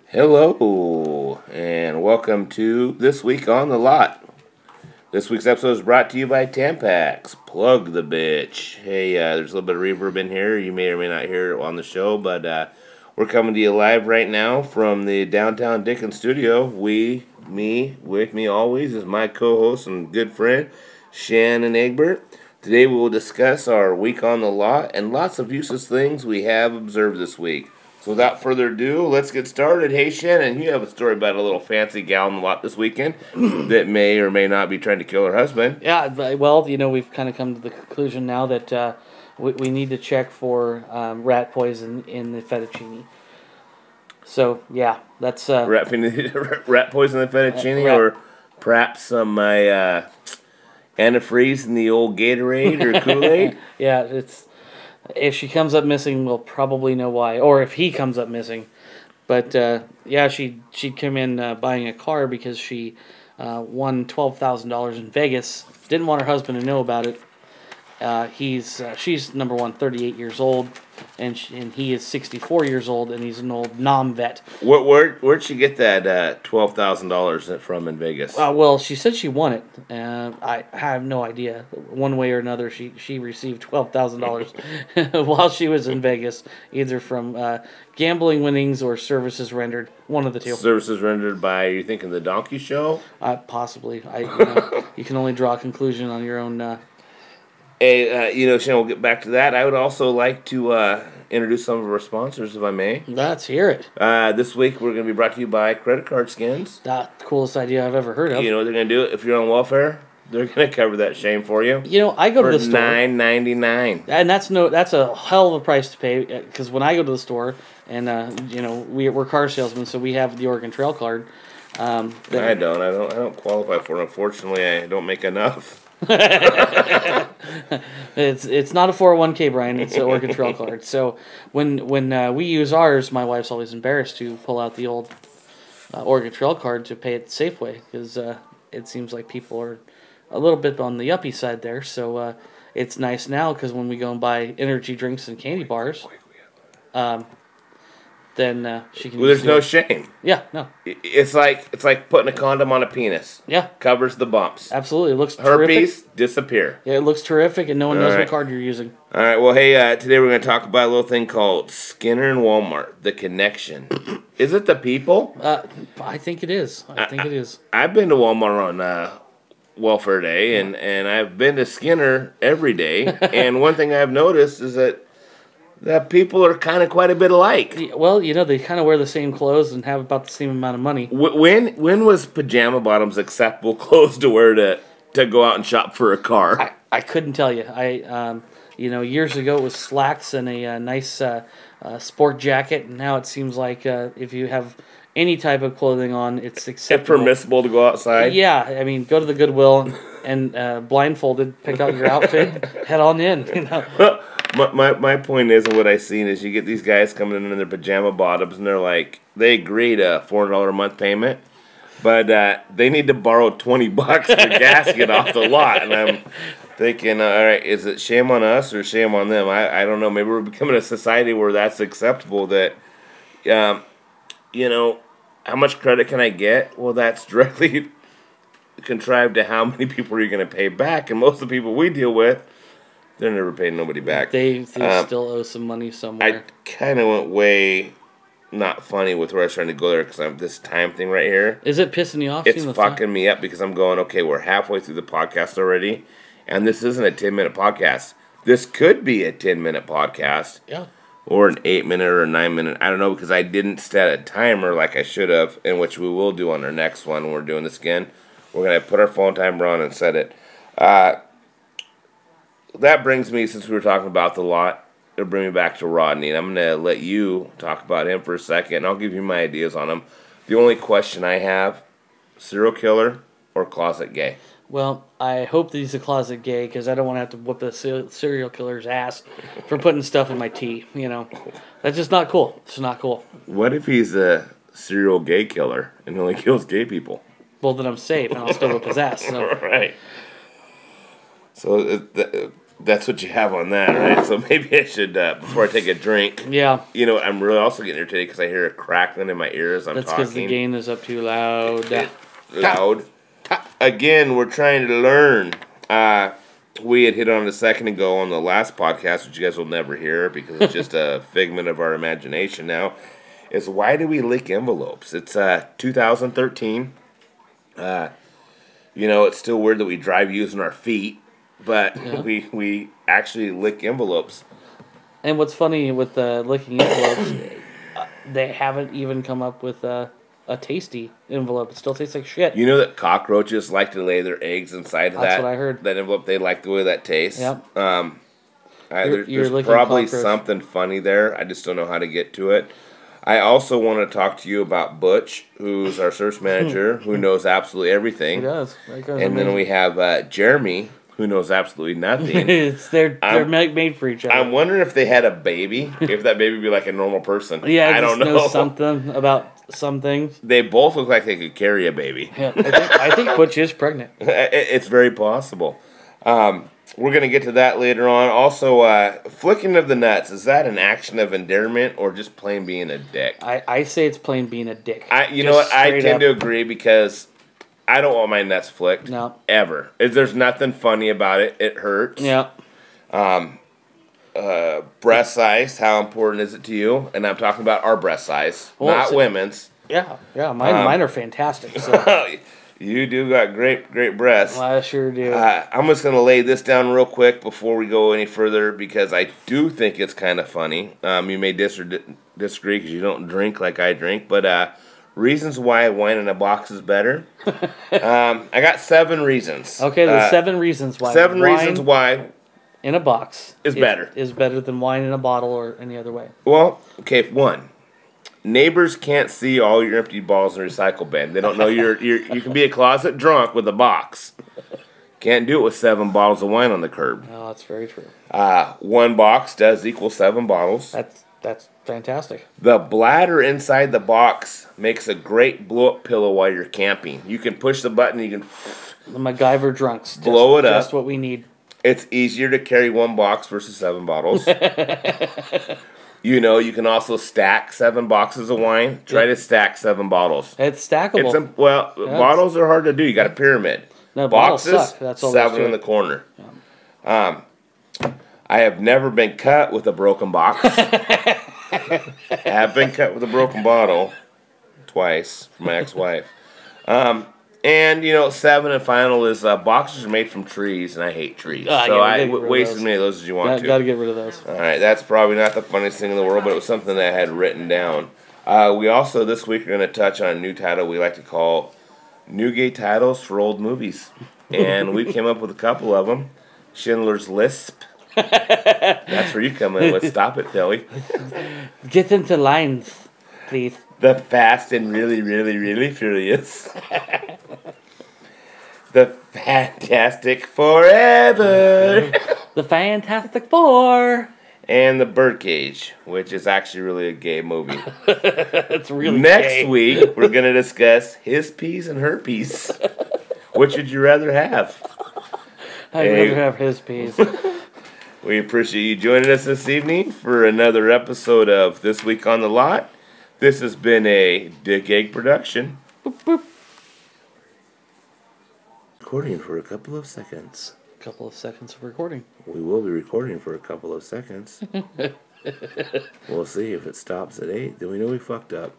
Hello, and welcome to This Week on the Lot. This week's episode is brought to you by Tampax. Plug the bitch. Hey, there's a little bit of reverb in here. You may or may not hear it on the show, but we're coming to you live right now from the downtown Dickens studio. With me always is my co-host and good friend, Shannon Egbert. Today we will discuss our week on the lot and lots of useless things we have observed this week. So without further ado, let's get started. Hey, Shannon, you have a story about a little fancy gal in the lot this weekend that may or may not be trying to kill her husband. Yeah, well, we've kind of come to the conclusion now that we need to check for rat poison in the fettuccine. So, yeah, that's... rat poison in the fettuccine, or perhaps some antifreeze in the old Gatorade or Kool-Aid? Yeah, it's... If she comes up missing, we'll probably know why. Or if he comes up missing. But, yeah, she'd come in buying a car because she won $12,000 in Vegas. Didn't want her husband to know about it. She's, number one, 38 years old. And he is 64 years old, and he's an old vet. Where'd she get that $12,000 from in Vegas? Well, she said she won it. I have no idea. One way or another, she received $12,000 while she was in Vegas, either from gambling winnings or services rendered. One of the two. Services rendered by, you thinking the Donkey Show? Possibly. You can only draw a conclusion on your own... Hey, Shannon, we'll get back to that. I would also like to introduce some of our sponsors, if I may. Let's hear it. This week, we're going to be brought to you by Credit Card Skins. That's the coolest idea I've ever heard of. You know what they're going to do? If you're on welfare, they're going to cover that shame for you. I go to the store. $9.99. And that's a hell of a price to pay, because when I go to the store, and, we're car salesmen, so we have the Oregon Trail card. I don't qualify for it. Unfortunately, I don't make enough. It's not a 401k, Brian. It's an Oregon Trail card. So when we use ours, my wife's always embarrassed to pull out the old Oregon Trail card to pay at Safeway, because it seems like people are a little bit on the uppy side there. So it's nice now, because when we go and buy energy drinks and candy bars, then she can. Well, there's no shame. Yeah, no. It's like putting a condom on a penis. Yeah, covers the bumps. Absolutely, it looks herpes terrific. Disappear. Yeah, it looks terrific, and no one knows what card you're using. All right. Well, hey, today we're going to talk about a little thing called Skinner and Walmart. The connection. Is it the people? I think it is. I think it is. I've been to Walmart on Welfare Day, and I've been to Skinner every day. And one thing I've noticed is that people are kind of quite a bit alike. Well, they kind of wear the same clothes and have about the same amount of money. When was pajama bottoms acceptable clothes to wear to go out and shop for a car? I couldn't tell you. Years ago it was slacks and a nice sport jacket, and now it seems like if you have any type of clothing on, it's acceptable. It's permissible to go outside? Yeah, I mean, go to the Goodwill and blindfolded, pick out your outfit, head on in. My point is, and what I've seen is, you get these guys coming in their pajama bottoms, and they agreed a $400 a month payment, but they need to borrow $20 for gas to get off the lot, and I'm thinking, all right, is it shame on us or shame on them? I don't know. Maybe we're becoming a society where that's acceptable. That, how much credit can I get? Well, that's directly contrived to how many people are you going to pay back, and most of the people we deal with, they're never paying nobody back. They still owe some money somewhere. I kind of went way not funny with where I was trying to go there, because I'm this time thing right here. Is it pissing you off? It's fucking me up, because I'm going, okay, we're halfway through the podcast already, and this isn't a 10-minute podcast. This could be a 10-minute podcast. Yeah. Or an 8-minute or a 9-minute. I don't know, because I didn't set a timer like I should have, and which we will do on our next one when we're doing this again. We're going to put our phone timer on and set it. That brings me, since we were talking about the lot, it'll bring me back to Rodney. And I'm going to let you talk about him for a second, and I'll give you my ideas on him. The only question I have, serial killer or closet gay? Well, I hope that he's a closet gay, because I don't want to have to whoop a serial killer's ass for putting stuff in my tea, That's just not cool. It's not cool. What if he's a serial gay killer and only kills gay people? Well, then I'm safe, and I'll still whip his ass. So. Right. So That's what you have on that, right? So maybe I should, before I take a drink. Yeah. You know, I'm really also getting irritated because I hear a crackling in my ears. I'm That's talking. because the gain is up too loud. Loud. Again, we're trying to learn. We had hit on it a second ago on the last podcast, which you guys will never hear because it's just a figment of our imagination now, is why do we lick envelopes? It's 2013. You know, it's still weird that we drive using our feet, but we actually lick envelopes. And what's funny with the licking envelopes, they haven't even come up with a tasty envelope. It still tastes like shit. You know that cockroaches like to lay their eggs inside of That's what I heard. that envelope. They like the way that tastes. Yep. There's probably something funny there. I just don't know how to get to it. I also want to talk to you about Butch, who's our service manager, who knows absolutely everything. He does. And then we have Jeremy, who knows absolutely nothing. They're made for each other. I'm wondering if they had a baby, if that baby would be like a normal person. Yeah, I don't know. Know something about some things. They both look like they could carry a baby. Yeah, I think Butch is pregnant. It's very possible. We're going to get to that later on. Also, flicking of the nuts, is that an action of endearment or just plain being a dick? I say it's plain being a dick. You know what? I tend to agree because I don't want my nuts flicked. No. Ever. There's nothing funny about it. It hurts. Yeah. Breast size, how important is it to you? And I'm talking about our breast size, not women's. Yeah. Mine are fantastic. So. You do got great breasts. I sure do. I'm just going to lay this down real quick before we go any further because I do think it's kind of funny. You may disagree because you don't drink like I drink, but reasons why wine in a box is better. I got 7 reasons. Okay, there's 7 reasons why. 7 reasons why in a box is better. Is better than wine in a bottle or any other way. Well, okay, 1. Neighbors can't see all your empty bottles in the recycle bin. They don't know you can be a closet drunk with a box. Can't do it with 7 bottles of wine on the curb. Oh, that's very true. 1 box does equal 7 bottles. That's fantastic. The bladder inside the box makes a great blow-up pillow while you're camping. You can push the button, you can the MacGyver drunks. Blow it up. Just what we need. It's easier to carry 1 box versus 7 bottles. You know, you can also stack 7 boxes of wine. Try to stack 7 bottles. It's stackable. Bottles are hard to do. You got a pyramid. No, boxes, that's all 7 in the corner. Yeah. I have never been cut with a broken box. I have been cut with a broken bottle twice from my ex-wife. And, you know, 7 and final is boxes are made from trees, and I hate trees. So I waste as many of those as you want to. Got to get rid of those. All right, that's probably not the funniest thing in the world, but it was something that I had written down. We also, this week, are going to touch on a new title we like to call New Gay Titles for Old Movies. And we came up with a couple of them. Schindler's Lisp. That's where you come in with. Stop it, Philly. Get into lines, please. The Fast and Really, Really, Really Furious. The Fantastic Forever. The Fantastic Four. And The Birdcage, which is actually really a gay movie. It's really Next gay. week, we're going to discuss his piece and her piece. Which would you rather have? I'd rather have his piece. We appreciate you joining us this evening for another episode of This Week on the Lot. This has been a Dick Egg production. Boop, boop. Recording for a couple of seconds. A couple of seconds of recording. We will be recording for a couple of seconds. We'll see if it stops at 8. Then we know we fucked up.